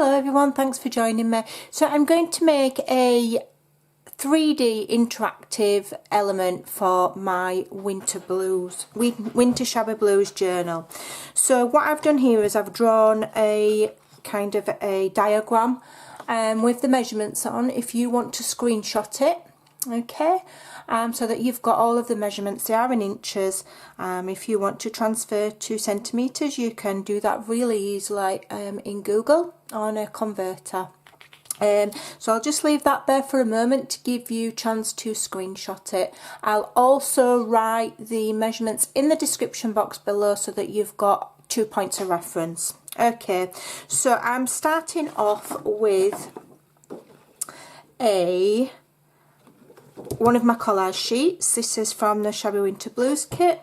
Hello everyone, thanks for joining me. So I'm going to make a 3D interactive element for my winter shabby blues journal. So what I've done here is I've drawn a kind of a diagram with the measurements on if you want to screenshot it, okay, so that you've got all of the measurements. They are in inches. If you want to transfer to centimetres, you can do that really easily in Google on a converter. So I'll just leave that there for a moment to give you a chance to screenshot it. I'll also write the measurements in the description box below so that you've got 2 points of reference. Okay, so I'm starting off with one of my collage sheets. This is from the Shabby Winter Blues kit,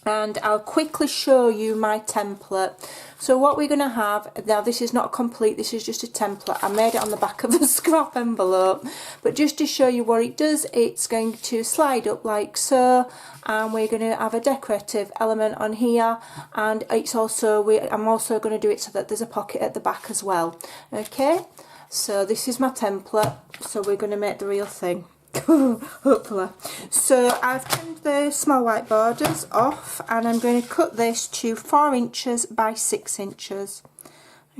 and I'll quickly show you my template. So what we're going to have now, this is not complete, this is just a template. I made it on the back of a scrap envelope, but just to show you what it does, it's going to slide up like so, and we're going to have a decorative element on here, and it's also I'm also going to do it so that there's a pocket at the back as well. Okay, so this is my template, so we're going to make the real thing. Hopefully. So I've trimmed the small white borders off, and I'm going to cut this to 4 inches by 6 inches.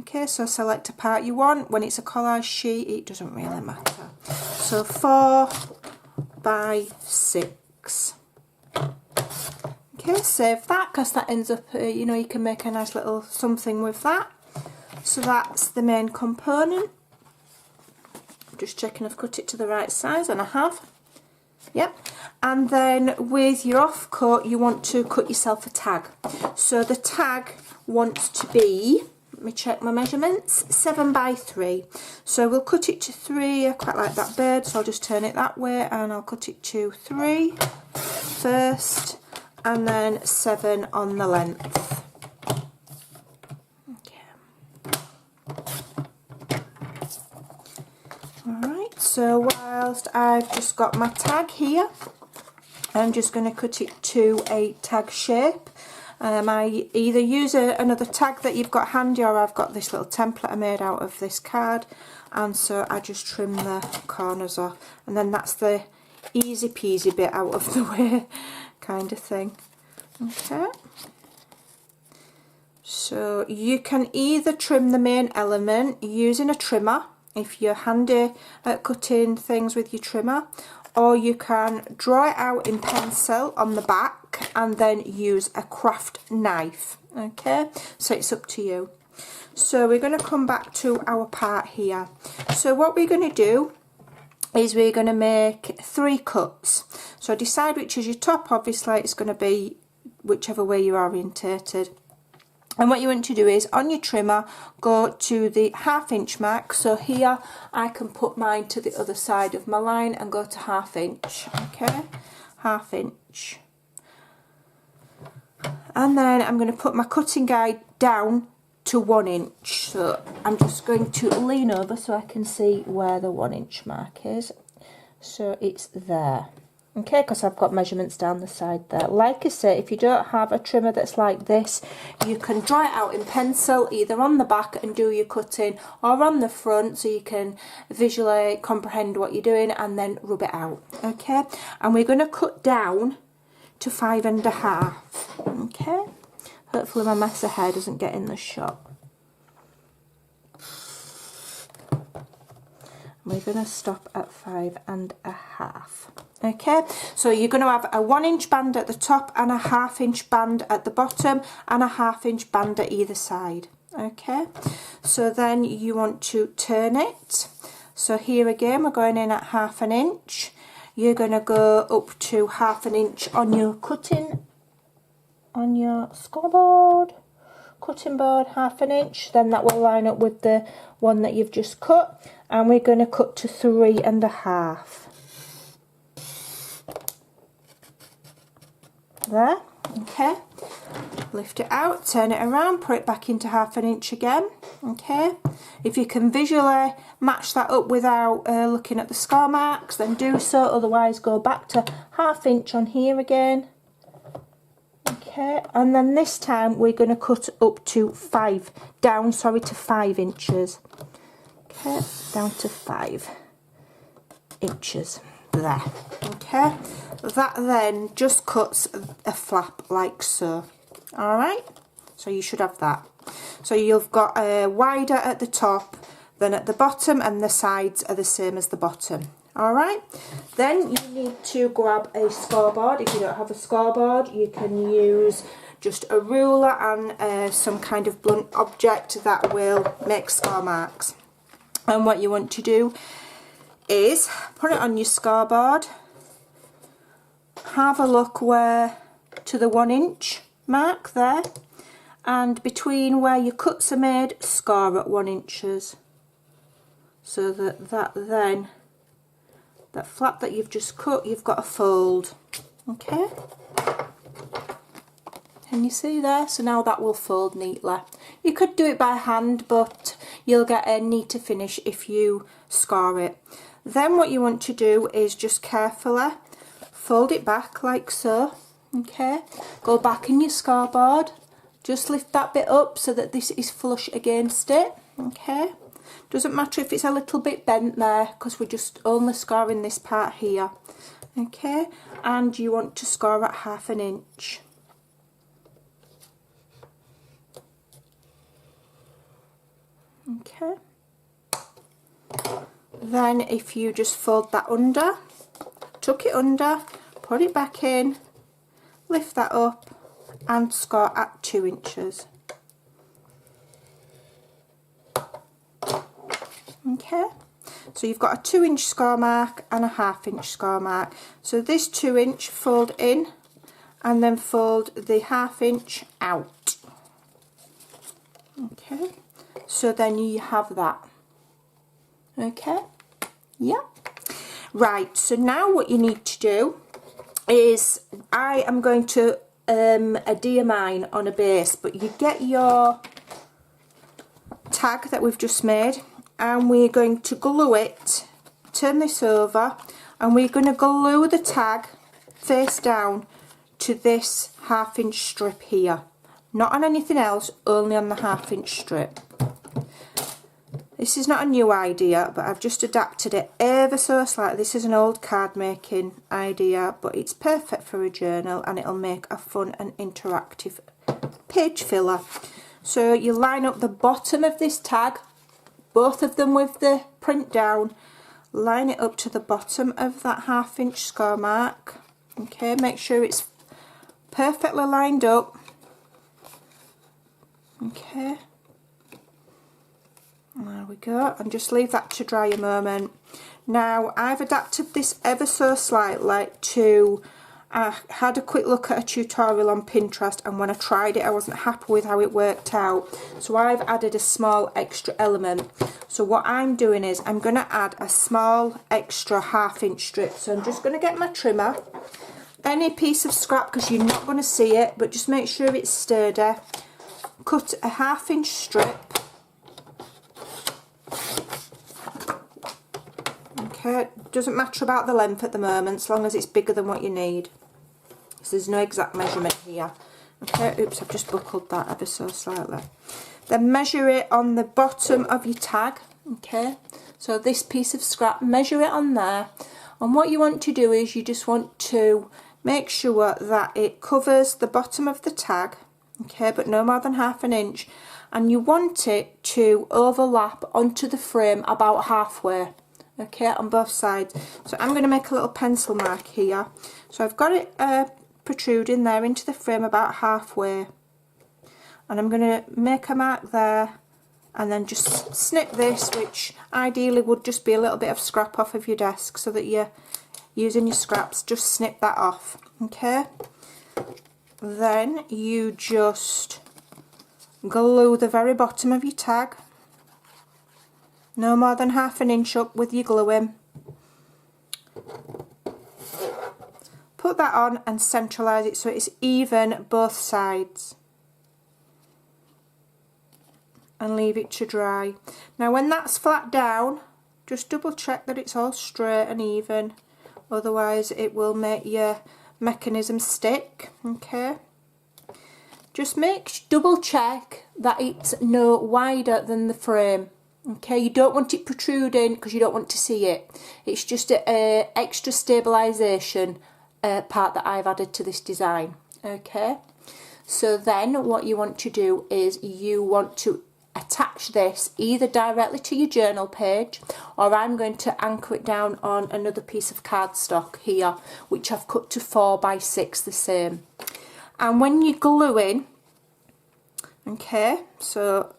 Okay, so select a part you want. When it's a collage sheet, it doesn't really matter. So 4 by 6. Okay, save that, because that ends up, you know, you can make a nice little something with that. So that's the main component. Just checking I've cut it to the right size, and I have. Yep. And then with your offcut, you want to cut yourself a tag. So the tag wants to be, let me check my measurements, 7 by 3. So we'll cut it to 3. I quite like that bird, so I'll just turn it that way, and I'll cut it to 3 first, and then 7 on the length. So whilst I've just got my tag here, I'm just going to cut it to a tag shape. I either use another tag that you've got handy, or I've got this little template I made out of this card, and so I just trim the corners off, and then that's the easy peasy bit out of the way kind of thing. Okay, so you can either trim the main element using a trimmer if you're handy at cutting things with your trimmer, or you can draw it out in pencil on the back and then use a craft knife. Okay, so it's up to you. So we're going to come back to our part here. So what we're going to do is we're going to make 3 cuts. So decide which is your top. Obviously it's going to be whichever way you're orientated. And what you want to do is, on your trimmer, go to the 1/2 inch mark. So here I can put mine to the other side of my line and go to 1/2 inch. Okay, 1/2 inch. And then I'm going to put my cutting guide down to 1 inch. So I'm just going to lean over so I can see where the 1 inch mark is. So it's there. Okay, because I've got measurements down the side there. Like I say, if you don't have a trimmer that's like this, you can draw it out in pencil, either on the back and do your cutting, or on the front so you can visually comprehend what you're doing and then rub it out. Okay, and we're going to cut down to 5 1/2. Okay, hopefully my mess of hair doesn't get in the shot. We're going to stop at 5 1/2. Okay, so you're going to have a 1 inch band at the top and a 1/2 inch band at the bottom, and a 1/2 inch band at either side. Okay, so then you want to turn it. So here again we're going in at 1/2 inch. You're going to go up to 1/2 inch on your scoreboard, cutting board, 1/2 inch. Then that will line up with the one that you've just cut, and we're going to cut to 3 1/2. There. Okay, lift it out, turn it around, put it back into 1/2 inch again. Okay, if you can visually match that up without looking at the score marks, then do so, otherwise go back to 1/2 inch on here again. Okay. Okay, and then this time we're going to cut up to 5 inches. Okay, down to 5 inches there. Okay, that then just cuts a flap like so. All right, so you should have that. So you've got a wider at the top than at the bottom, and the sides are the same as the bottom. All right, then you need to grab a scoreboard. If you don't have a scoreboard, you can use just a ruler and some kind of blunt object that will make score marks. And what you want to do is put it on your scoreboard, have a look where to the 1 inch mark there, and between where your cuts are made, score at 1 inches, so that then that flap that you've just cut, you've got a fold. Okay, can you see there? So now that will fold neatly. You could do it by hand, but you'll get a neater finish if you score it. Then what you want to do is just carefully fold it back like so. Okay, go back in your scoreboard, just lift that bit up so that this is flush against it. Okay, doesn't matter if it's a little bit bent there, because we're just only scoring this part here. Okay, and you want to score at 1/2 inch. Okay, then if you just fold that under, tuck it under, put it back in, lift that up and score at 2 inches. Okay, so you've got a 2 inch score mark and a 1/2 inch score mark. So this 2 inch fold in and then fold the 1/2 inch out. Okay, so then you have that. Okay, yeah. Right, so now what you need to do is, I am going to adhere mine on a base, but you get your tag that we've just made and we're going to glue it, turn this over, and we're going to glue the tag face down to this 1/2 inch strip here. Not on anything else, only on the 1/2 inch strip. This is not a new idea, but I've just adapted it ever so slightly. This is an old card making idea, but it's perfect for a journal and it'll make a fun and interactive page filler. So you line up the bottom of this tag, both of them with the print down, line it up to the bottom of that 1/2 inch score mark. Okay, make sure it's perfectly lined up. Okay, there we go, and just leave that to dry a moment. Now I've adapted this ever so slightly to, I had a quick look at a tutorial on Pinterest, and when I tried it I wasn't happy with how it worked out, so I've added a small extra element. So what I'm doing is I'm going to add a small extra 1/2 inch strip. So I'm just going to get my trimmer, any piece of scrap because you're not going to see it, but just make sure it's sturdy. Cut a 1/2 inch strip. Okay, doesn't matter about the length at the moment, as long as it's bigger than what you need. So there's no exact measurement here. Okay, oops, I've just buckled that ever so slightly. Then measure it on the bottom of your tag. Okay, so this piece of scrap, measure it on there. And what you want to do is you just want to make sure that it covers the bottom of the tag. Okay, but no more than 1/2 inch. And you want it to overlap onto the frame about halfway. Okay, on both sides. So I'm going to make a little pencil mark here. So I've got it protruding there into the frame about halfway, and I'm going to make a mark there and then just snip this, which ideally would just be a little bit of scrap off of your desk, so that you're using your scraps, just snip that off. Okay, then you just glue the very bottom of your tag, no more than 1/2 inch up with your gluing. Put that on and centralise it so it's even both sides, and leave it to dry. Now when that's flat down, just double check that it's all straight and even, otherwise it will make your mechanism stick. Okay, just double check that it's no wider than the frame. Okay, you don't want it protruding because you don't want to see it. It's just an extra stabilisation part that I've added to this design. Okay, so then what you want to do is you want to attach this either directly to your journal page, or I'm going to anchor it down on another piece of cardstock here, which I've cut to 4 by 6 the same. And when you're gluing, okay, so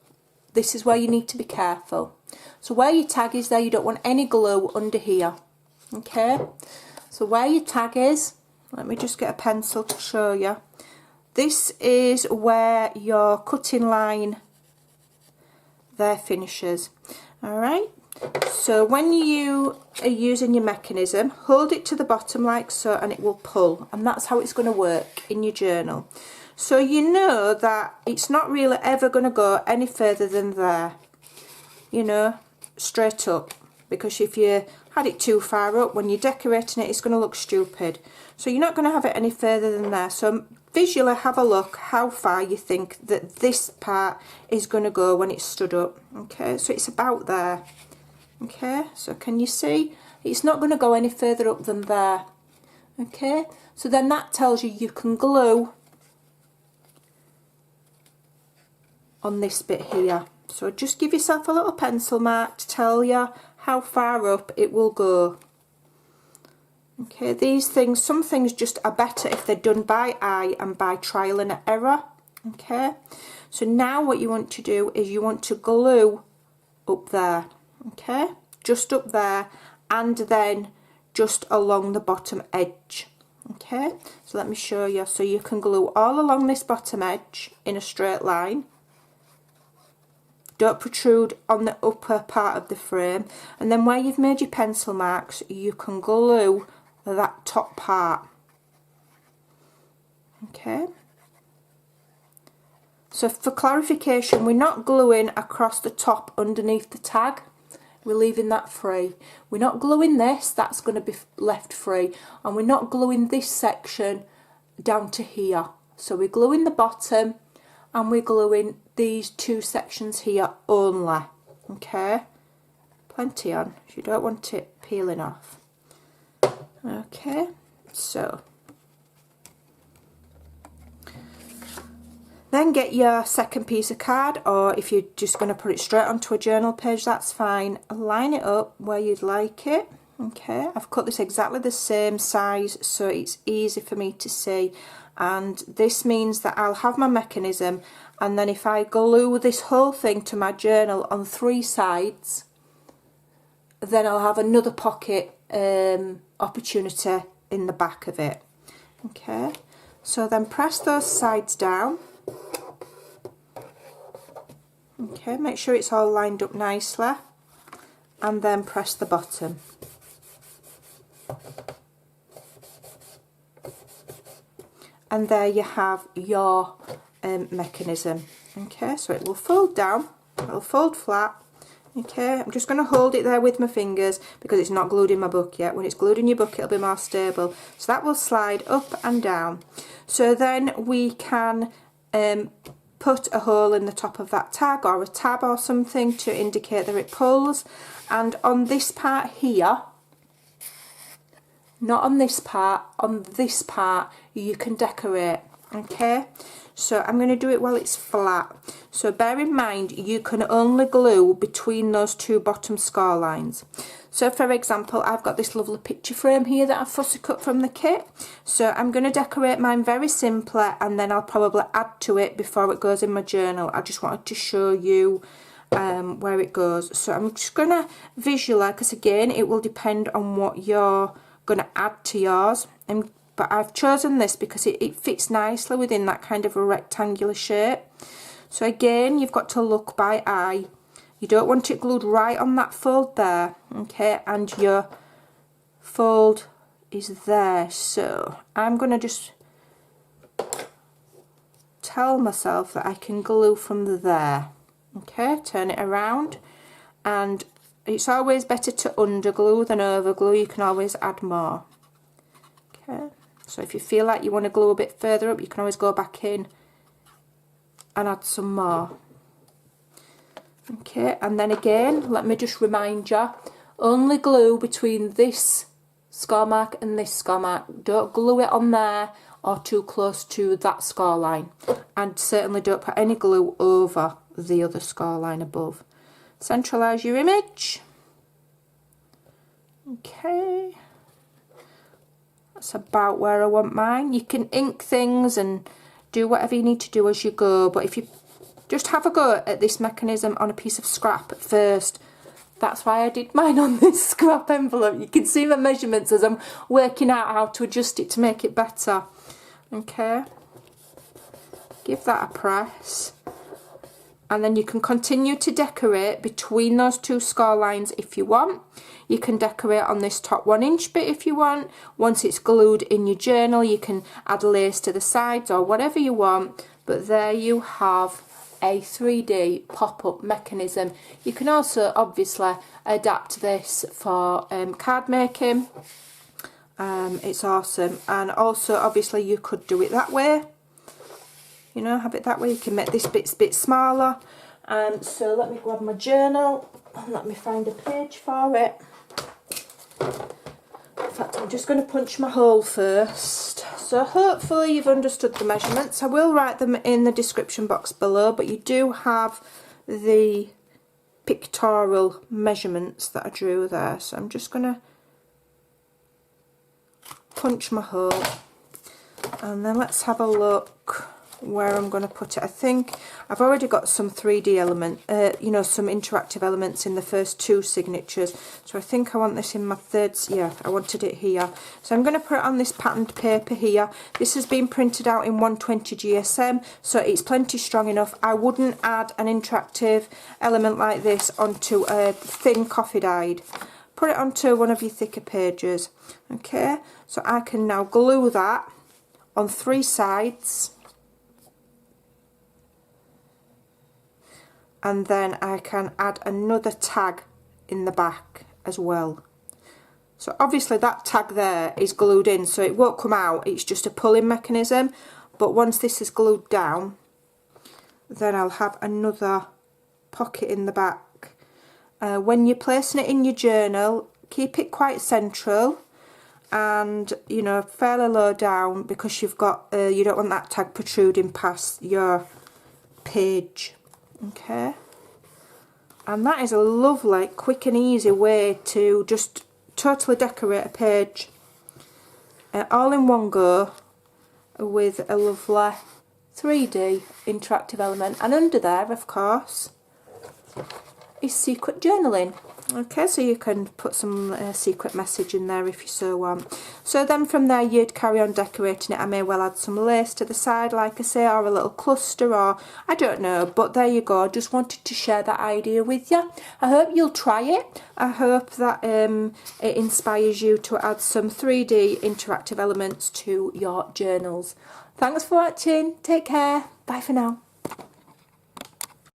this is where you need to be careful. So where your tag is there, you don't want any glue under here. Okay, so where your tag is, let me just get a pencil to show you. This is where your cutting line there finishes. Alright, so when you are using your mechanism, hold it to the bottom like so and it will pull, and that's how it's going to work in your journal. So you know that it's not really ever going to go any further than there, you know, straight up, because if you had it too far up, when you're decorating it, it's going to look stupid. So you're not going to have it any further than there. So visually have a look how far you think that this part is going to go when it's stood up. Okay, so it's about there. Okay, so can you see? It's not going to go any further up than there. Okay, so then that tells you can glue on this bit here. So just give yourself a little pencil mark to tell you how far up it will go. Okay, these things, some things just are better if they're done by eye and by trial and error. Okay, so now what you want to do is you want to glue up there. Okay, just up there, and then just along the bottom edge. Okay, so let me show you. So you can glue all along this bottom edge in a straight line. Don't protrude on the upper part of the frame, and then where you've made your pencil marks, you can glue that top part. Okay, so for clarification, we're not gluing across the top underneath the tag, we're leaving that free. We're not gluing this, that's going to be left free, and we're not gluing this section down to here. So we're gluing the bottom and we're gluing these two sections here only. Okay, plenty on, you don't want it peeling off. Okay, so then get your second piece of card, or if you're just going to put it straight onto a journal page, that's fine. Line it up where you'd like it. Okay, I've cut this exactly the same size so it's easy for me to see, and this means that I'll have my mechanism, and then if I glue this whole thing to my journal on 3 sides, then I'll have another pocket opportunity in the back of it. Okay, so then press those sides down. Okay, make sure it's all lined up nicely, and then press the bottom. And there you have your mechanism. Okay, so it will fold down, it will fold flat. Okay, I'm just going to hold it there with my fingers because it's not glued in my book yet. When it's glued in your book, it'll be more stable. So that will slide up and down. So then we can put a hole in the top of that tag, or a tab or something to indicate that it pulls. And on this part here, not on this part, on this part, you can decorate. Okay, so I'm going to do it while it's flat. So bear in mind, you can only glue between those 2 bottom score lines. So for example, I've got this lovely picture frame here that I've fussy cut from the kit. So I'm going to decorate mine very simply, and then I'll probably add to it before it goes in my journal. I just wanted to show you where it goes. So I'm just going to visualize, because again, it will depend on what you're going to add to yours. But I've chosen this because it fits nicely within that kind of a rectangular shape. So again, you've got to look by eye. You don't want it glued right on that fold there, okay, and your fold is there. So I'm going to just tell myself that I can glue from there. Okay, turn it around, and it's always better to underglue than overglue. You can always add more. Okay, so if you feel like you want to glue a bit further up, you can always go back in and add some more. Okay, and then again, let me just remind you, only glue between this score mark and this score mark. Don't glue it on there or too close to that score line, and certainly don't put any glue over the other score line above. Centralise your image. Okay, that's about where I want mine. You can ink things and do whatever you need to do as you go, but if you just have a go at this mechanism on a piece of scrap first. That's why I did mine on this scrap envelope. You can see my measurements as I'm working out how to adjust it to make it better. Okay, give that a press, and then you can continue to decorate between those two score lines if you want. You can decorate on this top 1 inch bit if you want. Once it's glued in your journal, you can add lace to the sides or whatever you want. But there you have a 3D pop-up mechanism. You can also obviously adapt this for card making. It's awesome, and also obviously you could do it that way, you know, have it that way. You can make this bit smaller. So let me grab my journal and let me find a page for it. In fact, I'm just going to punch my hole first. So hopefully you've understood the measurements. I will write them in the description box below, but you do have the pictorial measurements that I drew there. So I'm just going to punch my hole, and then let's have a look where I'm going to put it. I think I've already got some 3D element, you know, some interactive elements in the first 2 signatures, so I think I want this in my third. Yeah, I wanted it here, so I'm going to put it on this patterned paper here. This has been printed out in 120 GSM, so it's plenty strong enough. I wouldn't add an interactive element like this onto a thin coffee dyed. Put it onto one of your thicker pages. Okay, so I can now glue that on 3 sides, and then I can add another tag in the back as well. So obviously that tag there is glued in, so it won't come out, it's just a pulling mechanism. But once this is glued down, then I'll have another pocket in the back. When you're placing it in your journal, keep it quite central and, you know, fairly low down, because you've got you don't want that tag protruding past your page. Okay, and that is a lovely, quick and easy way to just totally decorate a page all in one go with a lovely 3D interactive element. And under there, of course, is secret journaling. Okay, so you can put some secret message in there if you so want. So then from there you'd carry on decorating it. I may well add some lace to the side, like I say, or a little cluster, or I don't know, but there you go. Just wanted to share that idea with you. I hope you'll try it. I hope that it inspires you to add some 3D interactive elements to your journals. Thanks for watching. Take care. Bye for now.